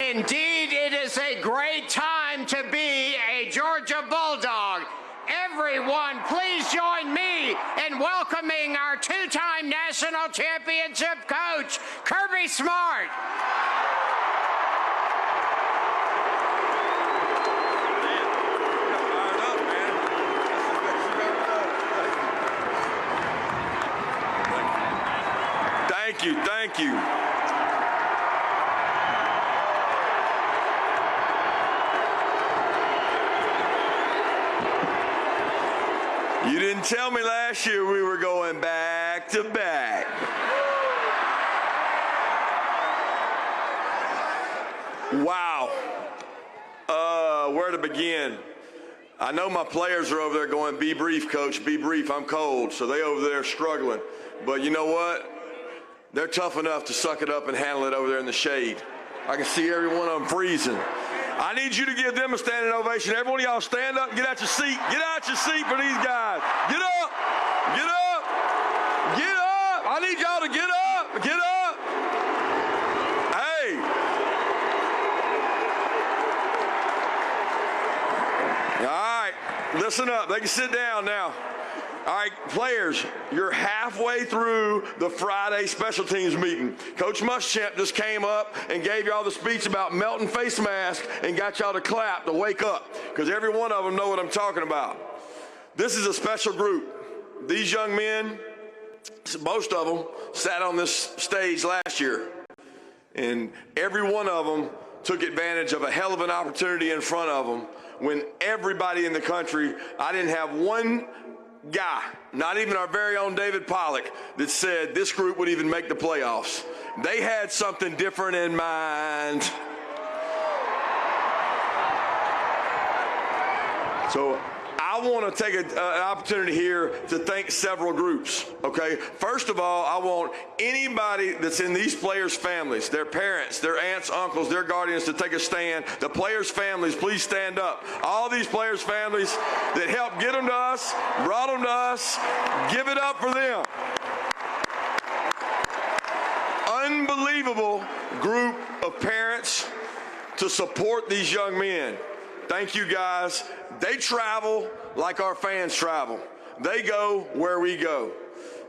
Indeed, it is a great time to be a Georgia Bulldog. Everyone, please join me in welcoming our two-time national championship coach, Kirby Smart. Thank you. You didn't tell me last year we were going back to back. Wow. Where to begin? I know my players are over there going, be brief, coach, be brief, I'm cold. So they over there struggling. But you know what? They're tough enough to suck it up and handle it over there in the shade. I can see every one of them freezing. I need you to give them a standing ovation. Every one of y'all stand up and get out your seat. Get out your seat for these guys. Get up. Get up. Get up. I need y'all to get up. Get up. Hey. All right. Listen up. They can sit down now. All right, players, you're halfway through the Friday special teams meeting. Coach Muschamp just came up and gave y'all the speech about melting face mask and got y'all to clap to wake up, because every one of them know what I'm talking about. This is a special group. These young men, most of them, sat on this stage last year, and every one of them took advantage of a hell of an opportunity in front of them when everybody in the country, I didn't have one guy, not even our very own David Pollock, that said this group would even make the playoffs. They had something different in mind. So I want to take an opportunity here to thank several groups, okay? First of all, I want anybody that's in these players' families, their parents, their aunts, uncles, their guardians, to take a stand. The players' families, please stand up. All these players' families that helped get them to us, brought them to us, give it up for them. Unbelievable group of parents to support these young men. Thank you, guys. They travel like our fans travel. They go where we go.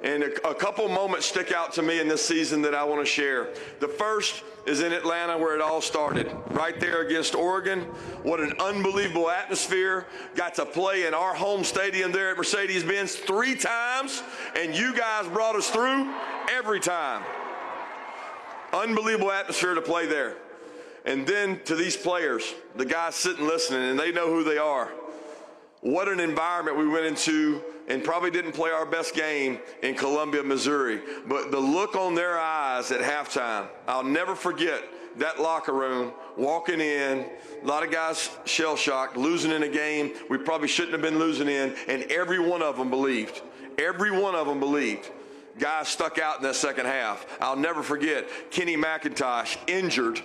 And a couple moments stick out to me in this season that I want to share. The first is in Atlanta, where it all started, right there against Oregon. What an unbelievable atmosphere. Got to play in our home stadium there at Mercedes-Benz 3 times, and you guys brought us through every time. Unbelievable atmosphere to play there. And then to these players, the guys sitting listening, and they know who they are. What an environment we went into, and probably didn't play our best game in Columbia, Missouri. But the look on their eyes at halftime, I'll never forget that locker room, walking in, a lot of guys shell-shocked, losing in a game we probably shouldn't have been losing in, and every one of them believed. Every one of them believed. Guys stuck out in that second half. I'll never forget Kenny McIntosh, injured,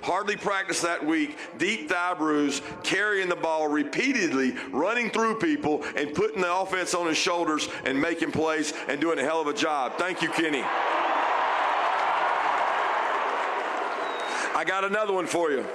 hardly practiced that week, deep thigh bruise, carrying the ball repeatedly, running through people and putting the offense on his shoulders and making plays and doing a hell of a job. Thank you, Kenny. I got another one for you.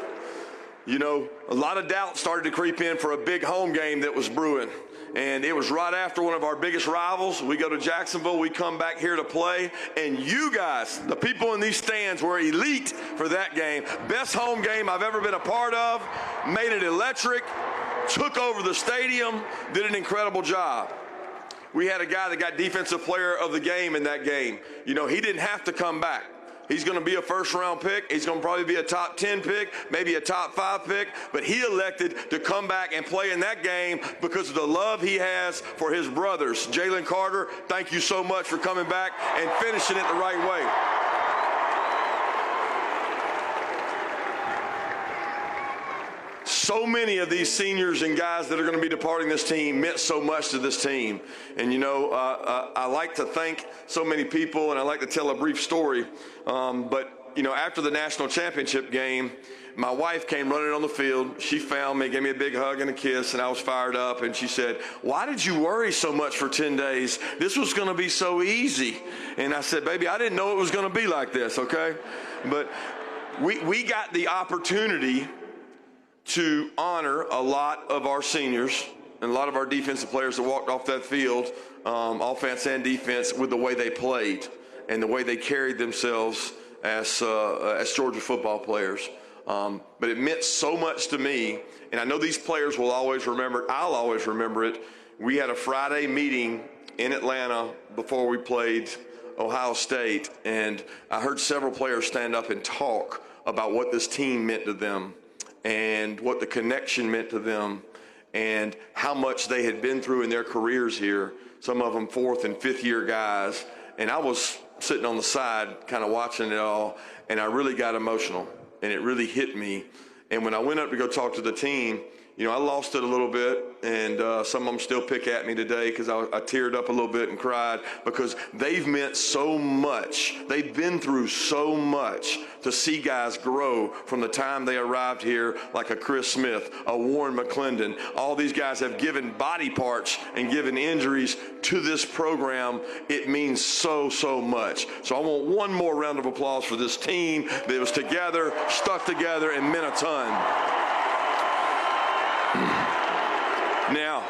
You know, a lot of doubt started to creep in for a big home game that was brewing. And it was right after one of our biggest rivals. We go to Jacksonville, we come back here to play, and you guys, the people in these stands, were elite for that game. Best home game I've ever been a part of, made it electric, took over the stadium, did an incredible job. We had a guy that got defensive player of the game in that game. You know, he didn't have to come back. He's going to be a first-round pick. He's going to probably be a top 10 pick, maybe a top 5 pick. But he elected to come back and play in that game because of the love he has for his brothers. Jalen Carter, thank you so much for coming back and finishing it the right way. So many of these seniors and guys that are going to be departing this team meant so much to this team. And, you know, I like to thank so many people, and I like to tell a brief story. But, you know, after the national championship game, my wife came running on the field. She found me, gave me a big hug and a kiss, and I was fired up. And she said, "Why did you worry so much for 10 days? This was going to be so easy." And I said, "Baby, I didn't know it was going to be like this, okay?" But we got the opportunity to honor a lot of our seniors and a lot of our defensive players that walked off that field, offense and defense, with the way they played and the way they carried themselves as Georgia football players. But it meant so much to me, and I know these players will always remember it. I'll always remember it. We had a Friday meeting in Atlanta before we played Ohio State, and I heard several players stand up and talk about what this team meant to them and what the connection meant to them and how much they had been through in their careers here, some of them fourth and fifth year guys. And I was sitting on the side kind of watching it all, and I really got emotional, and it really hit me. And when I went up to go talk to the team, you know, I lost it a little bit, and some of them still pick at me today because I teared up a little bit and cried, because they've meant so much. They've been through so much to see guys grow from the time they arrived here, like a Chris Smith, a Warren McClendon. All these guys have given body parts and given injuries to this program. It means so, so much. So I want one more round of applause for this team that was together, stuck together, and meant a ton. Now,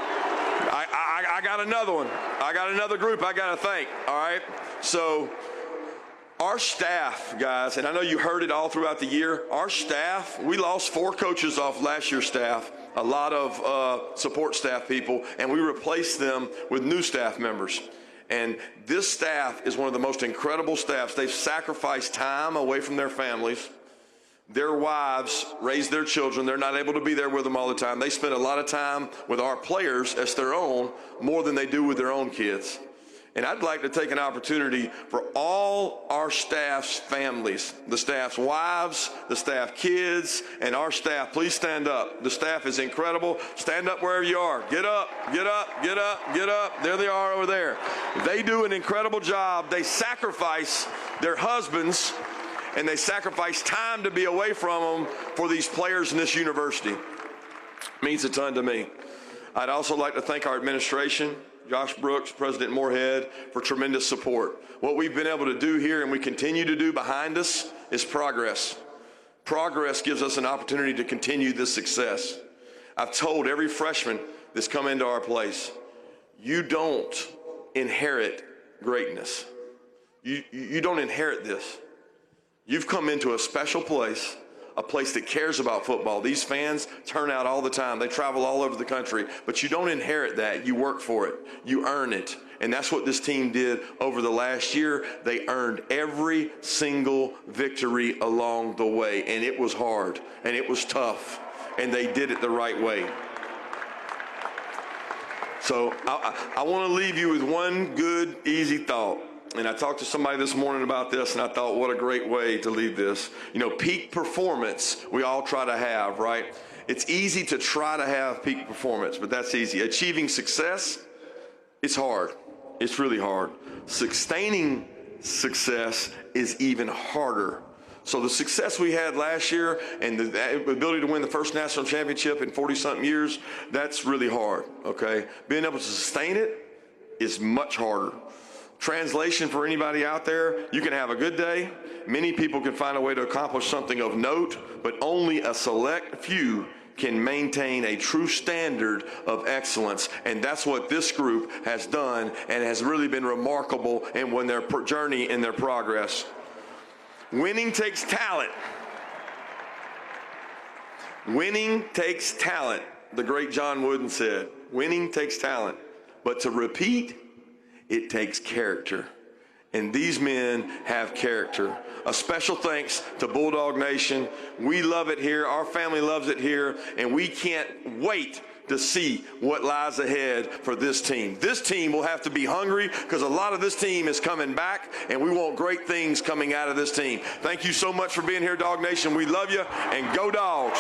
I got another one. I got another group I got to thank, all right? So our staff, guys, and I know you heard it all throughout the year, our staff, we lost 4 coaches off last year's staff, a lot of support staff people, and we replaced them with new staff members. And this staff is one of the most incredible staffs. They've sacrificed time away from their families. Their wives raise their children. They're not able to be there with them all the time. They spend a lot of time with our players as their own, more than they do with their own kids. And I'd like to take an opportunity for all our staff's families, the staff's wives, the staff kids, and our staff. Please stand up. The staff is incredible. Stand up wherever you are. Get up, get up, get up, get up. There they are over there. They do an incredible job. They sacrifice their husbands, and they sacrifice time to be away from them for these players in this university. It means a ton to me. I'd also like to thank our administration, Josh Brooks, President Moorhead, for tremendous support. What we've been able to do here, and we continue to do behind us, is progress. Progress gives us an opportunity to continue this success. I've told every freshman that's come into our place, you don't inherit greatness. You don't inherit this. You've come into a special place, a place that cares about football. These fans turn out all the time. They travel all over the country, but you don't inherit that. You work for it. You earn it. And that's what this team did over the last year. They earned every single victory along the way, and it was hard, and it was tough, and they did it the right way. So I want to leave you with one good, easy thought. And I talked to somebody this morning about this, and I thought, what a great way to leave this. You know, peak performance, we all try to have, right? It's easy to try to have peak performance, but that's easy. Achieving success, it's hard. It's really hard. Sustaining success is even harder. So the success we had last year and the ability to win the first national championship in 40-something years, that's really hard, okay? Being able to sustain it is much harder. Translation for anybody out there, you can have a good day. Many people can find a way to accomplish something of note, but only a select few can maintain a true standard of excellence. And that's what this group has done and has really been remarkable in their journey and their progress. Winning takes talent. Winning takes talent, the great John Wooden said. Winning takes talent, but to repeat, it takes character. And these men have character. A special thanks to Bulldog Nation. We love it here. Our family loves it here. And we can't wait to see what lies ahead for this team. This team will have to be hungry because a lot of this team is coming back, and we want great things coming out of this team. Thank you so much for being here, Dog Nation. We love you, and go Dogs.